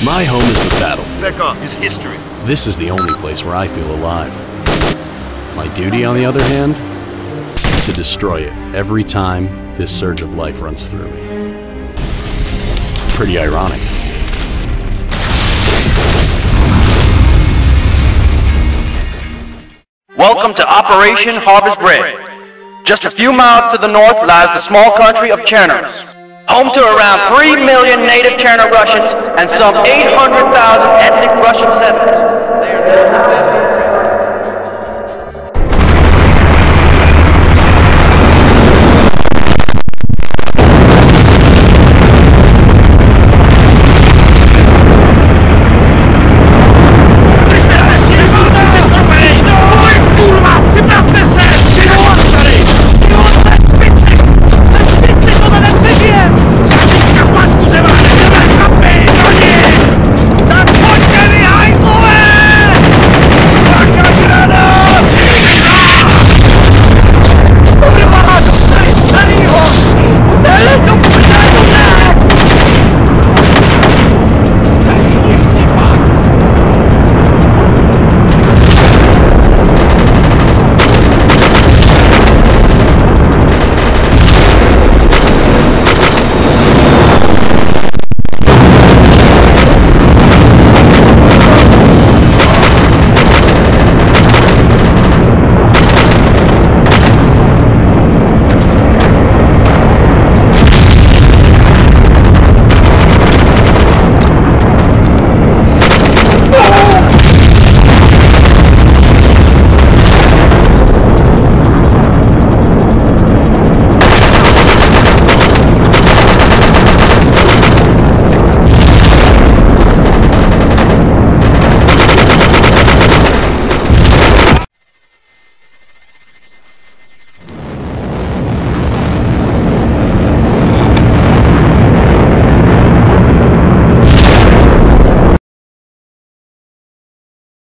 My home is the battlefield. Becca is history. This is the only place where I feel alive. My duty, on the other hand, is to destroy it every time this surge of life runs through me. Pretty ironic. Welcome to Operation Harvest Red. Just a few miles to the north lies the small country of Cherners, home to around 3 million native Cherner Russians and some 800,000 ethnic Russian settlers. They are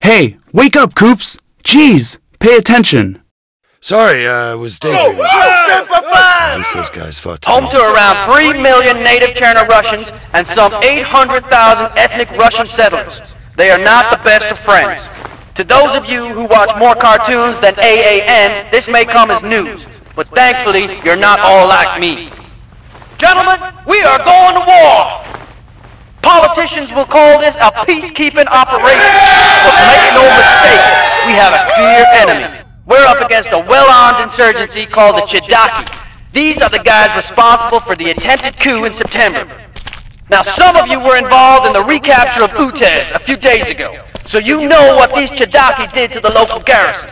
Hey, wake up, Coops! Jeez, pay attention. Sorry, I was daydreaming. At least those guys fought today. home to around 3 million native Cherner Russians and some 800,000 ethnic Russian settlers. They are not the best of friends. To those of you who watch more cartoons than AAN, this may come as news, but thankfully, you're not all like me. Gentlemen, we are going to war! Politicians will call this a peacekeeping operation, but make no mistake, we have a clear enemy. We're up against a well-armed insurgency called the Chidaki. These are the guys responsible for the attempted coup in September. Now, some of you were involved in the recapture of Utez a few days ago, so you know what these Chidaki did to the local garrison.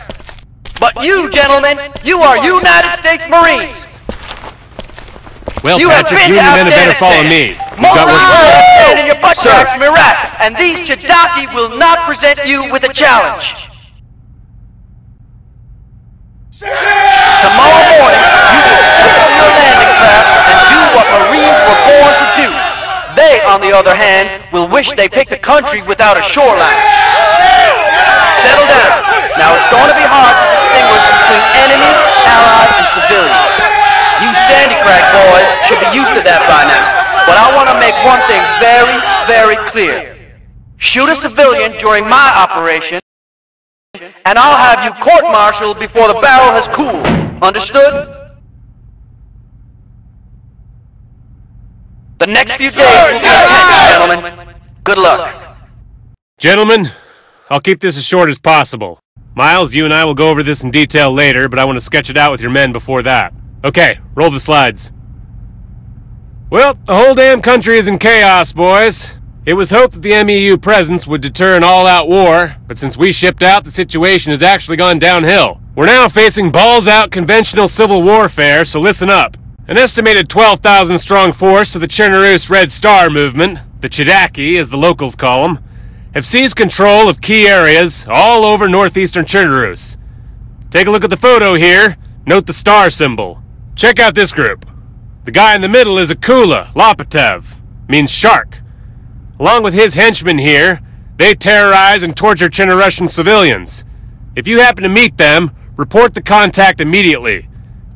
But you, gentlemen, you are United States Marines. Well, You Patrick, have you been and to the men have better follow Afghanistan. me. Most We've got of work you to do. have been in your butt cracks from Iraq, and these Chidaki will not present you with a challenge. Tomorrow morning, you will circle your landing craft and do what Marines were born to do. They, on the other hand, will wish they picked a country without a shoreline. Settle down. Now, it's going to be hard to distinguish between enemy, allies, and civilians. You Sandy Crack boys should be used to that by now. But I want to make one thing very, very clear. Shoot a civilian during my operation, and I'll have you court-martialed before the barrel has cooled. Understood? The next few days will be intense, gentlemen. Good luck. Gentlemen, I'll keep this as short as possible. Miles, you and I will go over this in detail later, but I want to sketch it out with your men before that. Okay, roll the slides. Well, the whole damn country is in chaos, boys. It was hoped that the MEU presence would deter an all-out war, but since we shipped out, the situation has actually gone downhill. We're now facing balls-out conventional civil warfare, so listen up. An estimated 12,000-strong force of the Chernarus Red Star movement, the Chidaki as the locals call them, have seized control of key areas all over northeastern Chernarus. Take a look at the photo here. Note the star symbol. Check out this group. The guy in the middle is Akula Lopatev, means shark. Along with his henchmen here, they terrorize and torture Chernorussian civilians. If you happen to meet them, report the contact immediately.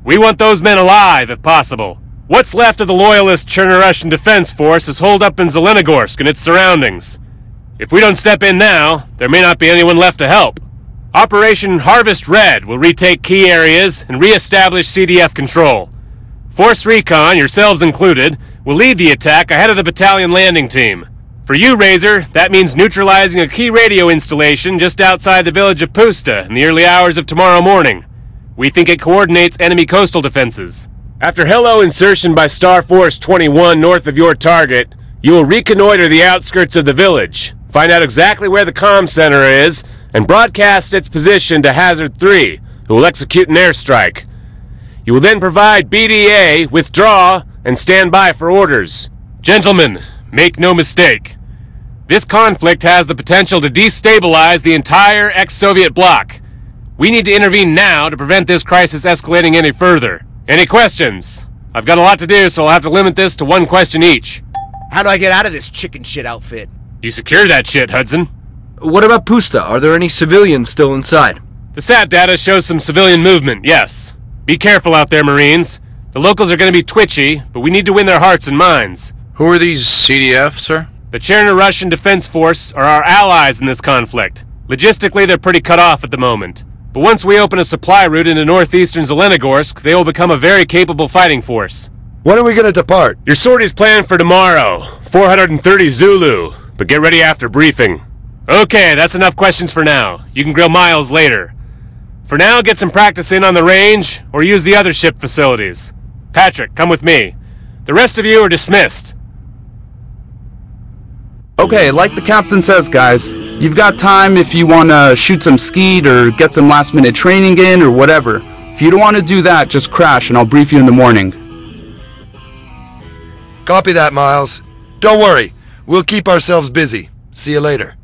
We want those men alive, if possible. What's left of the loyalist Chernorussian Defense Force is holed up in Zelenogorsk and its surroundings. If we don't step in now, there may not be anyone left to help. Operation Harvest Red will retake key areas and re-establish CDF control. Force Recon, yourselves included, will lead the attack ahead of the battalion landing team. For you, Razor, that means neutralizing a key radio installation just outside the village of Pusta in the early hours of tomorrow morning. We think it coordinates enemy coastal defenses. After helo insertion by Star Force 21 north of your target, you will reconnoiter the outskirts of the village, find out exactly where the comm center is, and broadcast its position to Hazard 3, who will execute an airstrike. You will then provide BDA, withdraw, and stand by for orders. Gentlemen, make no mistake. This conflict has the potential to destabilize the entire ex-Soviet bloc. We need to intervene now to prevent this crisis escalating any further. Any questions? I've got a lot to do, so I'll have to limit this to one question each. How do I get out of this chicken shit outfit? You secure that shit, Hudson. What about Pusta? Are there any civilians still inside? The SAT data shows some civilian movement, yes. Be careful out there, Marines. The locals are going to be twitchy, but we need to win their hearts and minds. Who are these CDF, sir? The Cherno-Russian Defense Force are our allies in this conflict. Logistically, they're pretty cut off at the moment. But once we open a supply route into northeastern Zelenogorsk, they will become a very capable fighting force. When are we gonna depart? Your sortie's planned for tomorrow, 430 Zulu, but get ready after briefing. Okay, that's enough questions for now. You can grill Miles later. For now, get some practice in on the range, or use the other ship facilities. Patrick, come with me. The rest of you are dismissed. Okay, like the captain says, guys, you've got time if you want to shoot some skeet or get some last-minute training in or whatever. If you don't want to do that, just crash and I'll brief you in the morning. Copy that, Miles. Don't worry. We'll keep ourselves busy. See you later.